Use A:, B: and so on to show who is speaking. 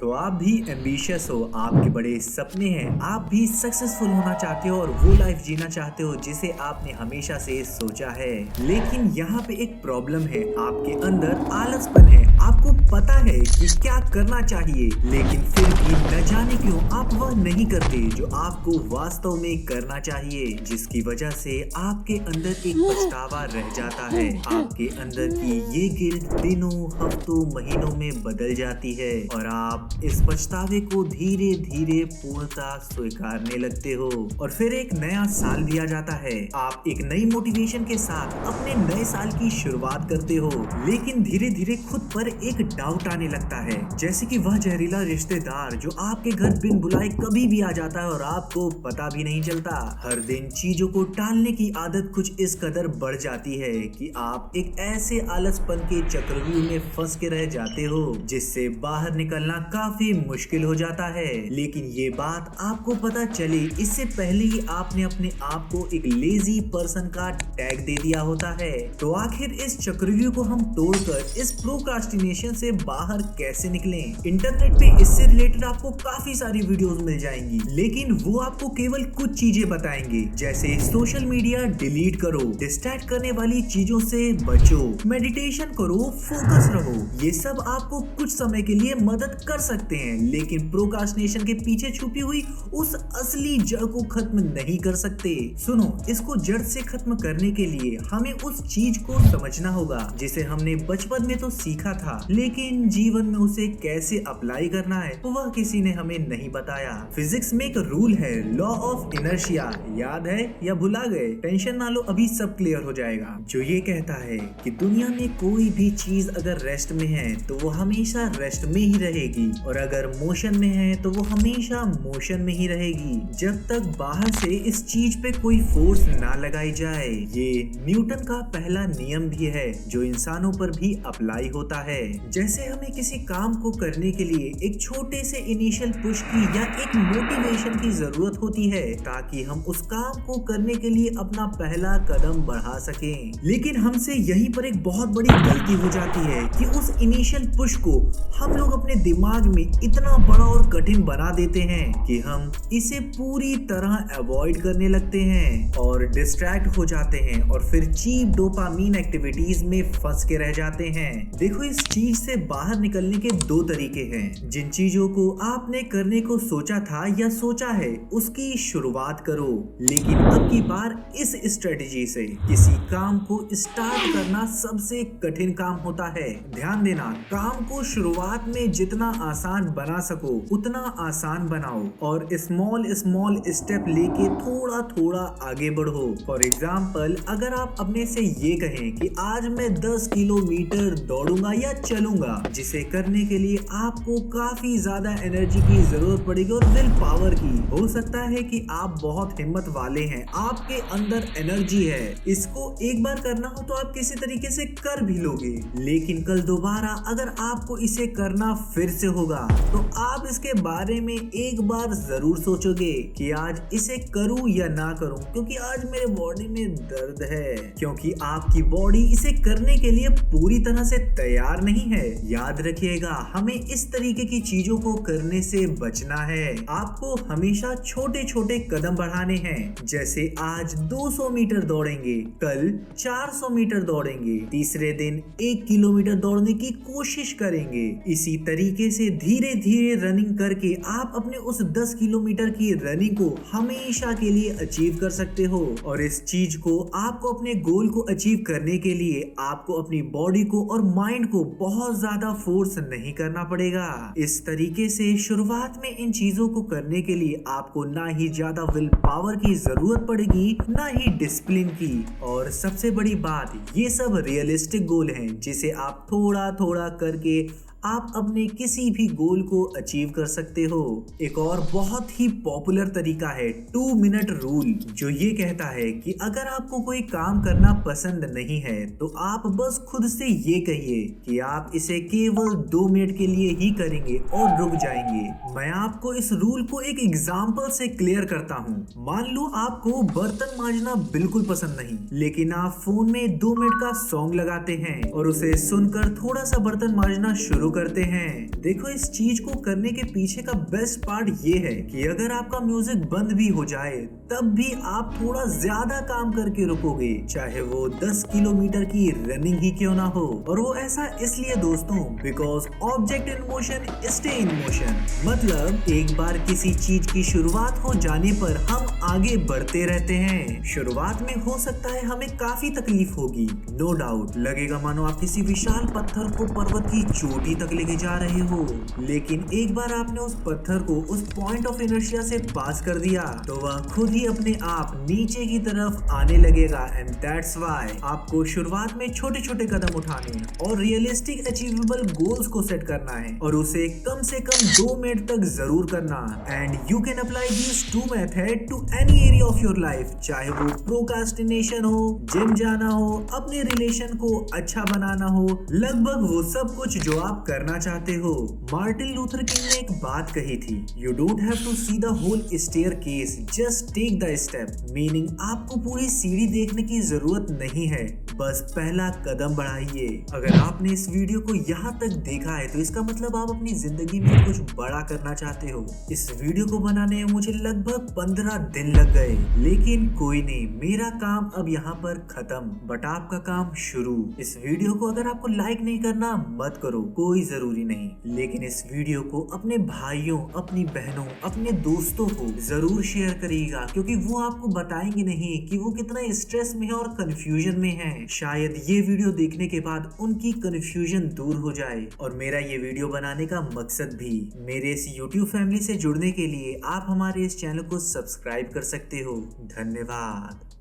A: तो आप भी एम्बिशियस हो, आपके बड़े सपने हैं, आप भी सक्सेसफुल होना चाहते हो और वो लाइफ जीना चाहते हो जिसे आपने हमेशा से सोचा है। लेकिन यहाँ पे एक प्रॉब्लम है, आपके अंदर आलसपन है। आपको पता है कि क्या करना चाहिए, लेकिन फिर भी न जाने क्यों आप वह नहीं करते जो आपको वास्तव में करना चाहिए, जिसकी वजह से आपके अंदर एक पछतावा रह जाता है। आपके अंदर की ये गिल्ट दिनों, हफ्तों, महीनों में बदल जाती है और आप इस पछतावे को धीरे धीरे पूर्णतः स्वीकारने लगते हो। और फिर एक नया साल भी आ जाता है, आप एक नई मोटिवेशन के साथ अपने नए साल की शुरुआत करते हो, लेकिन धीरे धीरे खुद पर एक डाउट आने लगता है, जैसे कि वह जहरीला रिश्तेदार जो आपके घर बिन बुलाए कभी भी आ जाता है और आपको पता भी नहीं चलता। हर दिन चीजों को टालने की आदत कुछ इस कदर बढ़ जाती है कि आप एक ऐसे आलसपन के चक्रव्यूह में फंस के रह जाते हो जिससे बाहर निकलना काफी मुश्किल हो जाता है। लेकिन ये बात आपको पता चले इससे पहले ही आपने अपने आप को एक लेजी पर्सन का टैग दे दिया होता है। तो आखिर इस चक्रव्यूह को हम तोड़कर इस प्रोक्रास्टिनेशन से बाहर कैसे निकलें? इंटरनेट पे इससे रिलेटेड आपको काफी सारी वीडियोस मिल जाएंगी, लेकिन वो आपको केवल कुछ चीजें बताएंगे, जैसे सोशल मीडिया डिलीट करो, डिस्ट्रैक्ट करने वाली चीजों से बचो, मेडिटेशन करो, फोकस रहो। ये सब आपको कुछ समय के लिए मदद कर सकते हैं, लेकिन प्रोक्रास्टिनेशन के पीछे छुपी हुई उस असली जड़ को खत्म नहीं कर सकते। सुनो, इसको जड़ से खत्म करने के लिए हमें उस चीज को समझना होगा जिसे हमने बचपन में तो सीखा था, लेकिन जीवन में उसे कैसे अप्लाई करना है वह किसी ने हमें नहीं बताया। फिजिक्स में एक रूल है, लॉ ऑफ इनर्शिया, याद है या भुला गए? टेंशन ना लो, अभी सब क्लियर हो जाएगा। जो ये कहता है कि दुनिया में कोई भी चीज अगर रेस्ट में है तो वो हमेशा रेस्ट में ही रहेगी, और अगर मोशन में है तो वो हमेशा मोशन में ही रहेगी, जब तक बाहर से इस चीज पे कोई फोर्स ना लगाई जाए। ये न्यूटन का पहला नियम भी है जो इंसानों पर भी अप्लाई होता है। जैसे हमें किसी काम को करने के लिए एक छोटे से इनिशियल पुश की या एक मोटिवेशन की जरूरत होती है ताकि हम उस काम को करने के लिए अपना पहला कदम बढ़ा सकें। लेकिन हमसे यहीं पर एक बहुत बड़ी गलती हो जाती है कि उस इनिशियल पुश को हम लोग अपने दिमाग में इतना बड़ा और कठिन बना देते हैं कि हम इसे पूरी तरह अवॉइड करने लगते हैं और डिस्ट्रैक्ट हो जाते हैं और फिर चीप डोपामीन एक्टिविटीज में फंस के रह जाते हैं। देखो, इस चीज से बाहर निकलने के दो तरीके हैं। जिन चीजों को आपने करने को सोचा था या सोचा है उसकी शुरुआत करो, लेकिन अब की बार इस स्ट्रेटेजी से किसी काम को स्टार्ट करना सबसे कठिन काम होता है। ध्यान देना, काम को शुरुआत में जितना आसान बना सको उतना आसान बनाओ और स्मॉल स्मॉल स्टेप लेके थोड़ा थोड़ा आगे बढ़ो। फॉर एग्जाम्पल, अगर आप अपने से ये कहें कि आज मैं 10 किलोमीटर दौड़ूंगा या चलूंगा, जिसे करने के लिए आपको काफी ज्यादा एनर्जी की जरूरत पड़ेगी और विल पावर की। हो सकता है कि आप बहुत हिम्मत वाले हैं, आपके अंदर एनर्जी है, इसको एक बार करना हो तो आप किसी तरीके से कर भी लोगे, लेकिन कल दोबारा अगर आपको इसे करना फिर से होगा तो आप इसके बारे में एक बार जरूर सोचोगे कि आज इसे करूं या ना करूं, क्योंकि आज मेरे बॉडी में दर्द है, क्योंकि आपकी बॉडी इसे करने के लिए पूरी तरह से तैयार नहीं है। याद रखिएगा, हमें इस तरीके की चीजों को करने से बचना है। आपको हमेशा छोटे छोटे कदम बढ़ाने हैं, जैसे आज 200 मीटर दौड़ेंगे, कल 400 मीटर दौड़ेंगे, तीसरे दिन 1 किलोमीटर दौड़ने की कोशिश करेंगे। इसी तरीके से धीरे धीरे रनिंग करके आप अपने उस 10 किलोमीटर की रनिंग को हमेशा के लिए अचीव कर सकते हो। और इस चीज को, आपको अपने गोल को अचीव करने के लिए आपको अपनी बॉडी को और माइंड को बहुत ज्यादा फोर्स नहीं करना पड़ेगा। इस तरीके से शुरुआत में इन चीजों को करने के लिए आपको ना ही ज्यादा विल पावर की जरूरत पड़ेगी, ना ही डिसिप्लिन की। और सबसे बड़ी बात, ये सब रियलिस्टिक गोल हैं जिसे आप थोड़ा थोड़ा करके आप अपने किसी भी गोल को अचीव कर सकते हो। एक और बहुत ही पॉपुलर तरीका है 2 मिनट रूल, जो ये कहता है कि अगर आपको कोई काम करना पसंद नहीं है तो आप बस खुद से ये कहिए कि आप इसे केवल 2 मिनट के लिए ही करेंगे और रुक जाएंगे। मैं आपको इस रूल को एक एग्जाम्पल से क्लियर करता हूँ। मान लो आपको बर्तन मांजना बिल्कुल पसंद नहीं, लेकिन आप फोन में 2 मिनट का सॉन्ग लगाते हैं और उसे सुनकर थोड़ा सा बर्तन मांजना शुरू करते हैं। देखो, इस चीज को करने के पीछे का बेस्ट पार्ट ये है कि अगर आपका म्यूजिक बंद भी हो जाए तब भी आप थोड़ा ज्यादा काम करके रुकोगे, चाहे वो 10 किलोमीटर की रनिंग ही क्यों ना हो। और वो ऐसा इसलिए दोस्तों, because object in motion stay in motion. मतलब एक बार किसी चीज की शुरुआत हो जाने पर हम आगे बढ़ते रहते हैं। शुरुआत में हो सकता है हमें काफी तकलीफ होगी, नो डाउट, लगेगा मानो आप किसी विशाल पत्थर को पर्वत की चोटी तक लेके जा रहे हो। लेकिन एक बार आपने उस पत्थर को उस पॉइंट ऑफ इनर्शिया से पास कर दिया तो वह खुद ही अपने आप नीचे की तरफ आने लगेगा। एंड दैट्स व्हाई आपको शुरुआत में छोटे छोटे कदम उठाने हैं और रियलिस्टिक अचीवेबल गोल्स को सेट करना है और उसे कम से कम 2 मिनट तक जरूर करना। And you can apply this 2 method to any area of your life, चाहे वो प्रोक्रास्टिनेशन हो, जिम जाना हो, अपने रिलेशन को अच्छा बनाना हो, लगभग वो सब कुछ जो आप करना चाहते हो। मार्टिन लूथर किंग ने एक बात कही थी, you don't have to see the whole staircase, just take the step. Meaning आपको पूरी सीढ़ी देखने की जरूरत नहीं है, बस पहला कदम बढ़ाइए। अगर आपने इस वीडियो को यहाँ तक देखा है तो इसका मतलब आप अपनी जिंदगी में कुछ बड़ा करना चाहते हो। इस वीडियो को बनाने में मुझे लगभग 15 दिन लग गए, लेकिन कोई नहीं, मेरा काम अब यहाँ पर खत्म, बट आपका काम शुरू। इस वीडियो को अगर आपको लाइक नहीं करना मत करो, कोई जरूरी नहीं, लेकिन इस वीडियो को अपने भाइयों, अपनी बहनों, अपने दोस्तों को जरूर शेयर करिएगा, क्योंकि वो आपको बताएंगे नहीं कि वो कितना स्ट्रेस में है और कंफ्यूजन में है। शायद ये वीडियो देखने के बाद उनकी कंफ्यूजन दूर हो जाए। और मेरा ये वीडियो बनाने का मकसद भी, मेरे इस YouTube फैमिली से जुड़ने के लिए आप हमारे इस चैनल को सब्सक्राइब कर सकते हो। धन्यवाद।